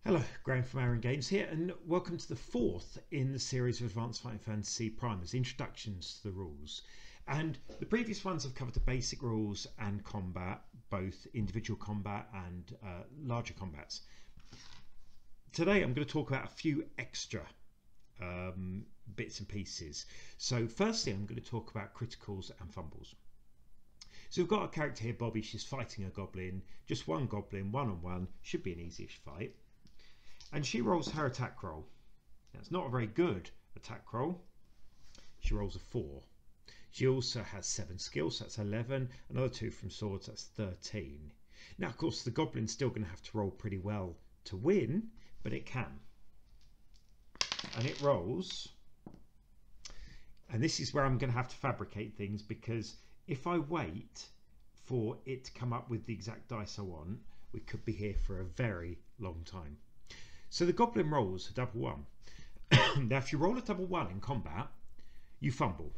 Hello, Graham from ArionGames here, and welcome to the fourth in the series of Advanced Fighting Fantasy Primers, introductions to the rules. And the previous ones have covered the basic rules and combat, both individual combat and larger combats. Today I'm going to talk about a few extra bits and pieces. So firstly I'm going to talk about criticals and fumbles. So we've got a character here, Bobby. She's fighting a goblin, just one goblin, one-on-one, should be an easy-ish fight. And she rolls her attack roll. Now, it's not a very good attack roll. She rolls a 4. She also has 7 skills, so that's 11. Another 2 from swords, that's 13. Now, of course, the goblin's still going to have to roll pretty well to win, but it can. And it rolls. And this is where I'm going to have to fabricate things, because if I wait for it to come up with the exact dice I want, we could be here for a very long time. So the goblin rolls a double 1. Now if you roll a double 1 in combat, you fumble.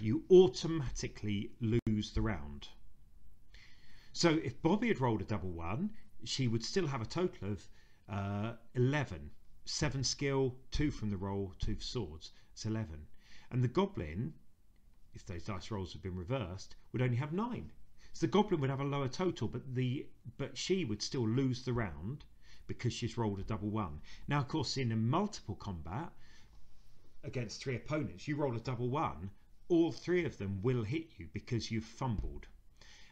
You automatically lose the round. So if Bobby had rolled a double 1, she would still have a total of 11. 7 skill, 2 from the roll, 2 for swords. It's 11. And the goblin, if those dice rolls had been reversed, would only have 9. So the goblin would have a lower total, but she would still lose the round because she's rolled a double 1. Now, of course, in a multiple combat against 3 opponents, you roll a double 1, all 3 of them will hit you because you've fumbled.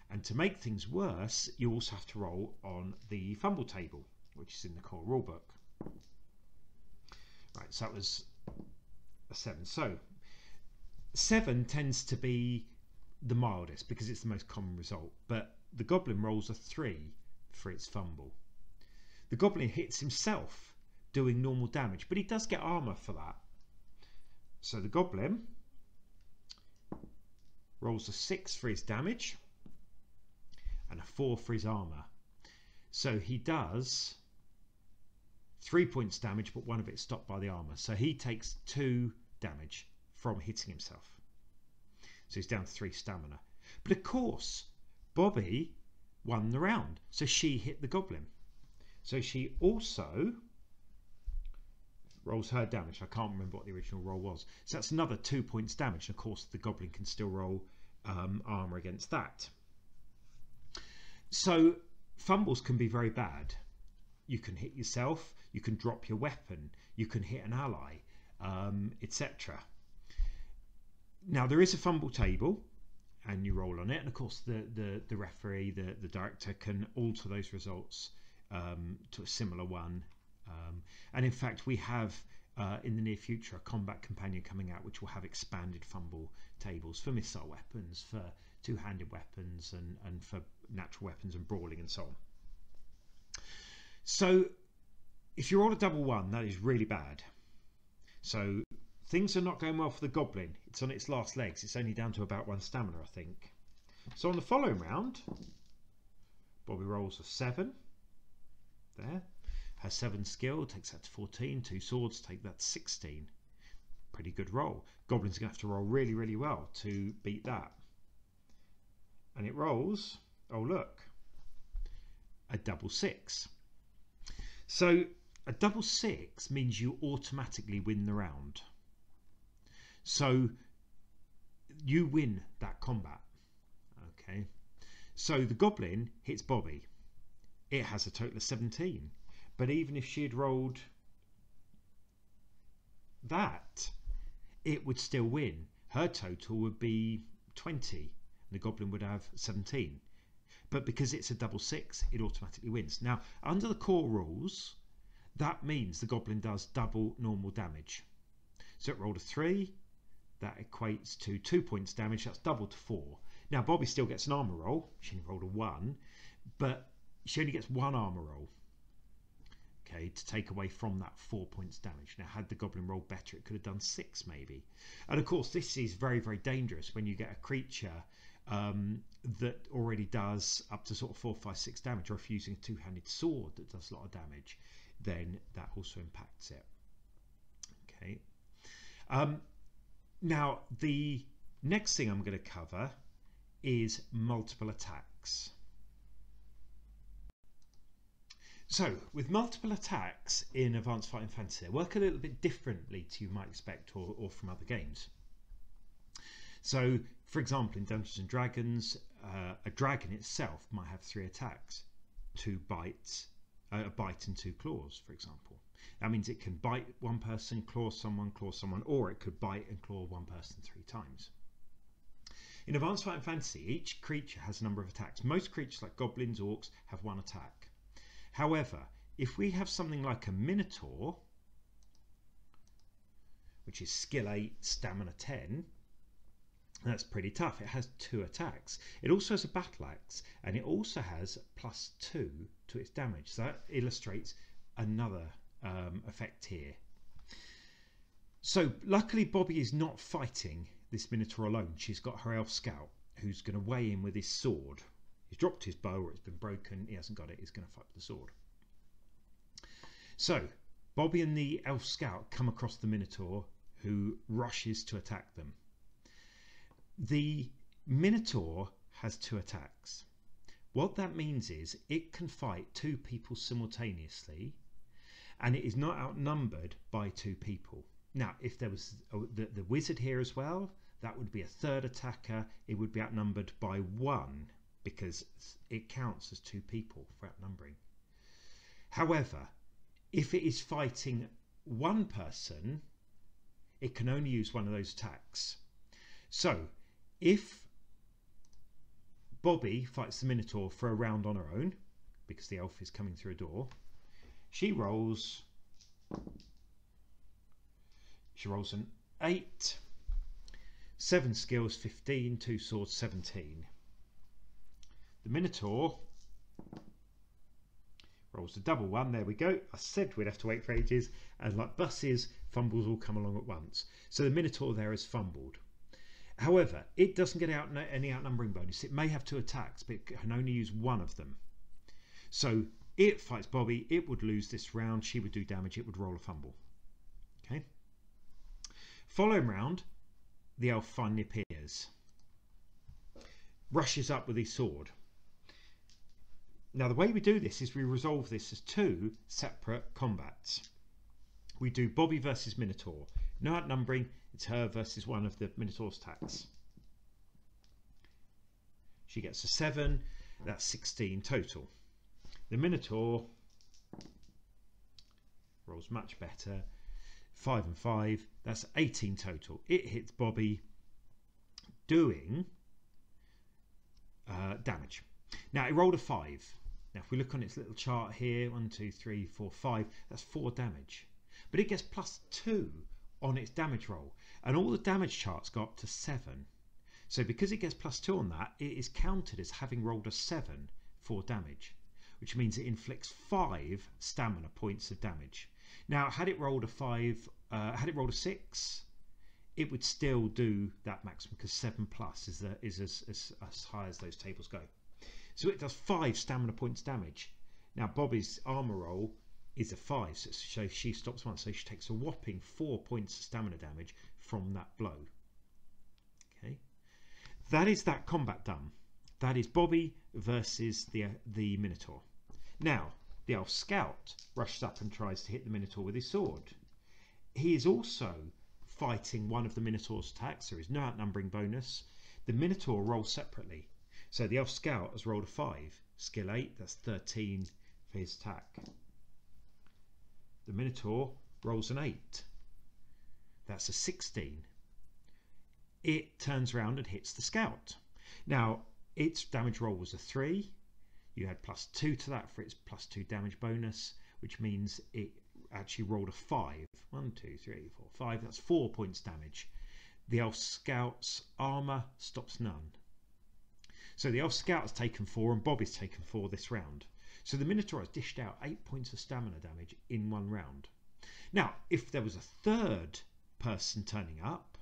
And to make things worse, you also have to roll on the fumble table, which is in the core rulebook. Right, so that was a 7. So 7 tends to be the mildest because it's the most common result, but the goblin rolls a 3 for its fumble. The goblin hits himself doing normal damage, but he does get armor for that. So the goblin rolls a 6 for his damage and a 4 for his armor. So he does 3 points damage, but 1 of it stopped by the armor. So he takes 2 damage from hitting himself. So he's down to 3 stamina. But of course, Bobby won the round, so she hit the goblin. So she also rolls her damage. I can't remember what the original roll was. So that's another 2 points damage. And of course, the goblin can still roll armor against that. So fumbles can be very bad. You can hit yourself. You can drop your weapon. You can hit an ally, etc. Now there is a fumble table and you roll on it, and of course the referee, the director, can alter those results to a similar one, and in fact we have in the near future a combat companion coming out which will have expanded fumble tables for missile weapons, for two-handed weapons, and for natural weapons and brawling and so on. So if you roll a double 1, that is really bad. So things are not going well for the goblin. It's on its last legs. It's only down to about 1 stamina, I think. So on the following round, Bobby rolls a 7. There. Her 7 skill takes that to 14. 2 swords take that to 16. Pretty good roll. Goblin's going to have to roll really, really well to beat that. And it rolls, oh look, a double 6. So a double 6 means you automatically win the round. So you win that combat. Okay. So the goblin hits Bobby. It has a total of 17. But even if she had rolled that, it would still win. Her total would be 20. The goblin would have 17. But because it's a double 6, it automatically wins. Now, under the core rules, that means the goblin does double normal damage. So it rolled a 3. That equates to 2 points damage. That's double to 4. Now, Bobby still gets an armor roll. She rolled a 1. But she only gets 1 armor roll. Okay, to take away from that 4 points damage. Now, had the goblin rolled better, it could have done 6 maybe. And of course, this is very, very dangerous when you get a creature that already does up to sort of 4, 5, 6 damage, or if you're using a two-handed sword that does a lot of damage, then that also impacts it. Okay. Now the next thing I'm going to cover is multiple attacks. So, with multiple attacks in Advanced Fighting Fantasy, they work a little bit differently to you might expect or from other games. So, for example, in Dungeons and Dragons, a dragon itself might have 3 attacks, 2 bites, a bite and 2 claws, for example. That means it can bite one person, claw someone, or it could bite and claw one person 3 times. In Advanced Fighting Fantasy, each creature has a number of attacks. Most creatures like goblins, orcs, have 1 attack. However, if we have something like a Minotaur, which is skill 8, stamina 10, that's pretty tough. It has 2 attacks. It also has a battle axe, and it also has +2 to its damage. So that illustrates another effect here. So luckily Bobby is not fighting this Minotaur alone. She's got her elf scout who's going to weigh in with his sword. He's dropped his bow, or it's been broken. He hasn't got it. He's going to fight with the sword. So Bobby and the elf scout come across the Minotaur, who rushes to attack them. The Minotaur has 2 attacks. What that means is it can fight 2 people simultaneously, and it is not outnumbered by 2 people. Now, if there was the wizard here as well, that would be a 3rd attacker. It would be outnumbered by 1 because it counts as 2 people for outnumbering. However, if it is fighting 1 person, it can only use 1 of those attacks. So, if Bobby fights the Minotaur for a round on her own, because the elf is coming through a door, she rolls an 8, 7 skills, 15, 2 swords, 17. The Minotaur rolls a double 1. There we go. I said we'd have to wait for ages, and like buses, fumbles all come along at once. So the Minotaur there is fumbled. However, it doesn't get any outnumbering bonus. It may have 2 attacks, but it can only use 1 of them. So it fights Bobby. It would lose this round. She would do damage. It would roll a fumble. Okay. Following round, the elf finally appears. Rushes up with his sword. Now the way we do this is we resolve this as 2 separate combats. We do Bobby versus Minotaur. No outnumbering. It's her versus 1 of the Minotaur's attacks. She gets a 7. That's 16 total. The Minotaur rolls much better. 5 and 5. That's 18 total. It hits Bobby, doing damage. Now it rolled a 5. Now if we look on its little chart here, 1, 2, 3, 4, 5, that's 4 damage. But it gets +2 on its damage roll, and all the damage charts go up to 7. So because it gets +2 on that, it is counted as having rolled a 7 for damage, which means it inflicts 5 stamina points of damage. Now had it rolled a 5, had it rolled a 6, it would still do that maximum, because 7+ is as high as those tables go. So it does 5 stamina points damage. Now Bobby's armor roll is a 5, so she stops 1, so she takes a whopping 4 points of stamina damage from that blow. Okay, that is that combat done. That is Bobby versus the Minotaur. Now the elf scout rushes up and tries to hit the Minotaur with his sword. He is also fighting 1 of the Minotaur's attacks. There is no outnumbering bonus. The Minotaur rolls separately. So the elf scout has rolled a 5, skill 8, that's 13 for his attack. The Minotaur rolls an 8, that's a 16. It turns around and hits the scout. Now its damage roll was a 3. You had +2 to that for its +2 damage bonus, which means it actually rolled a 5. 1, 2, 3, 4, 5. That's 4 points damage. The elf scout's armor stops none. So the elf scout has taken 4 and Bobby's taken 4 this round. So the Minotaur has dished out 8 points of stamina damage in 1 round. Now, if there was a 3rd person turning up,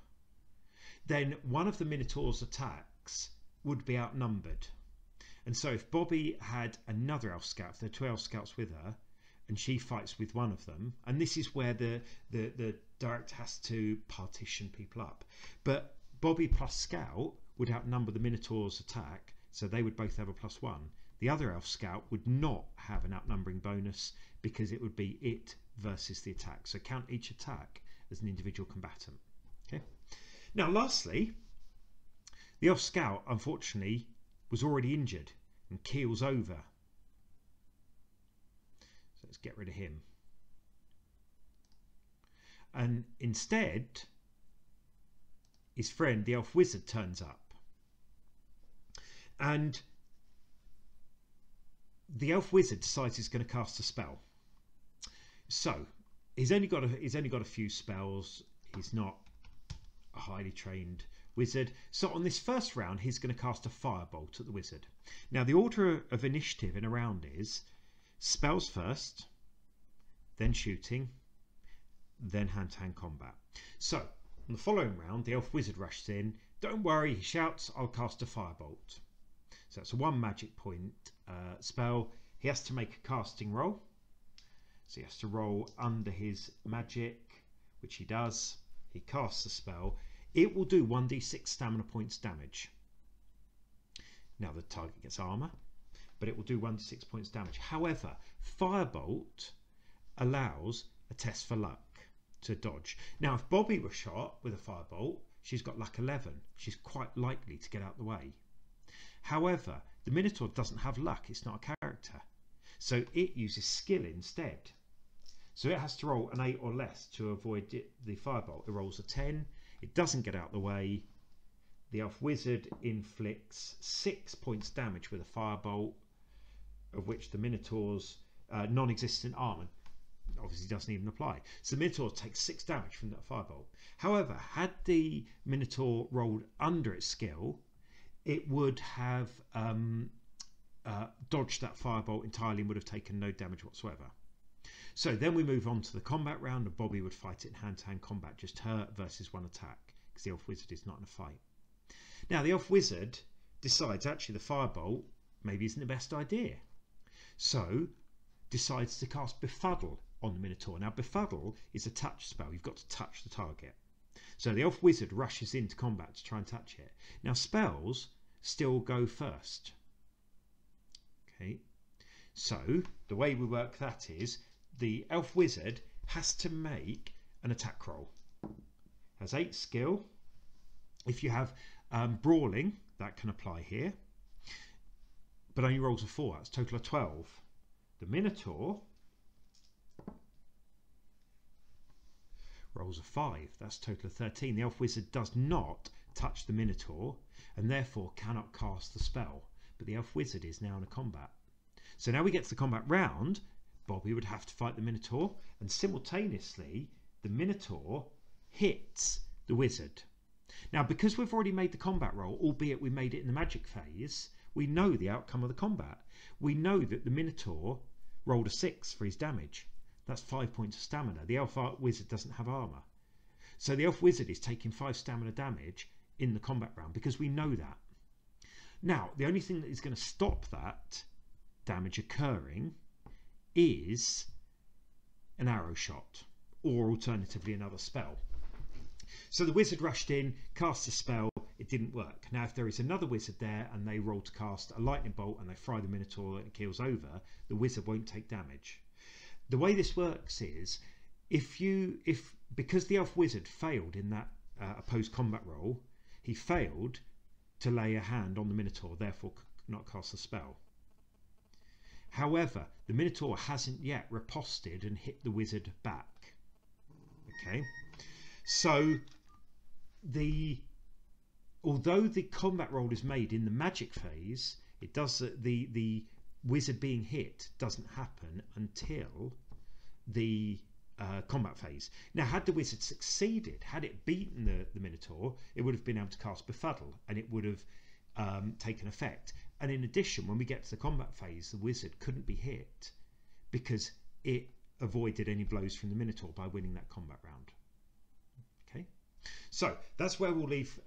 then 1 of the Minotaur's attacks would be outnumbered. And so if Bobby had another elf scout, if there are 2 elf scouts with her, and she fights with 1 of them, and this is where the director has to partition people up. But Bobby plus scout would outnumber the Minotaur's attack, so they would both have a +1. the other elf scout would not have an outnumbering bonus because it would be it versus the attack. So count each attack as an individual combatant. Okay. Now lastly, the elf scout unfortunately was already injured and keels over. So let's get rid of him. And instead, his friend, the elf wizard, turns up. And the elf wizard decides he's going to cast a spell. So he's only got a few spells. He's not a highly trained wizard. So on this first round, he's going to cast a firebolt at the wizard. Now the order of initiative in a round is spells first, then shooting, then hand-to-hand combat. So on the following round, the elf wizard rushes in. Don't worry, he shouts, I'll cast a firebolt. So it's a 1 magic point spell. He has to make a casting roll. So he has to roll under his magic, which he does. He casts the spell. It will do 1d6 stamina points damage. Now the target gets armor, but it will do 1d6 points damage. However, firebolt allows a test for luck to dodge. Now if Bobby was shot with a firebolt, she's got luck 11. She's quite likely to get out the way. However, the Minotaur doesn't have luck. It's not a character. So it uses skill instead. So it has to roll an 8 or less to avoid the firebolt. It rolls a 10. It doesn't get out the way. The elf wizard inflicts 6 points damage with a firebolt, of which the Minotaur's non-existent armor obviously doesn't even apply. So the Minotaur takes 6 damage from that firebolt. However, had the Minotaur rolled under its skill, it would have dodged that firebolt entirely and would have taken no damage whatsoever. So then we move on to the combat round, and Bobby would fight it in hand-to-hand combat, just her versus 1 attack, because the elf wizard is not in a fight. Now the elf wizard decides actually the firebolt maybe isn't the best idea, so decides to cast Befuddle on the Minotaur. Now Befuddle is a touch spell. You've got to touch the target. So the elf wizard rushes into combat to try and touch it. Now spells still go first. Okay, so the way we work that is the elf wizard has to make an attack roll. Has 8 skill. If you have brawling, that can apply here, but only rolls a 4. That's a total of 12. The Minotaur rolls a 5. That's a total of 13. The elf wizard does not touch the Minotaur and therefore cannot cast the spell, but the elf wizard is now in a combat. So now we get to the combat round. Bobby would have to fight the Minotaur, and simultaneously the Minotaur hits the wizard. Now because we've already made the combat roll, albeit we made it in the magic phase, we know the outcome of the combat. We know that the Minotaur rolled a 6 for his damage. That's 5 points of stamina. The elf wizard doesn't have armor, so the elf wizard is taking 5 stamina damage in the combat round because we know that. Now the only thing that is going to stop that damage occurring is an arrow shot, or alternatively another spell. So the wizard rushed in, cast a spell, it didn't work. Now if there is another wizard there and they roll to cast a lightning bolt and they fry the Minotaur and it keels over, the wizard won't take damage. The way this works is because the elf wizard failed in that opposed combat roll, he failed to lay a hand on the Minotaur, therefore could not cast the spell. However, the Minotaur hasn't yet riposted and hit the wizard back. Okay, so although the combat roll is made in the magic phase, it does the wizard being hit doesn't happen until the combat phase. Now had the wizard succeeded, had it beaten the Minotaur, it would have been able to cast Befuddle and it would have taken effect. And in addition, when we get to the combat phase, the wizard couldn't be hit because it avoided any blows from the Minotaur by winning that combat round. Okay, so that's where we'll leave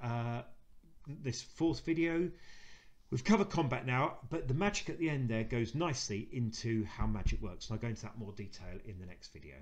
this 4th video. We've covered combat now, but the magic at the end there goes nicely into how magic works, and I'll go into that more detail in the next video.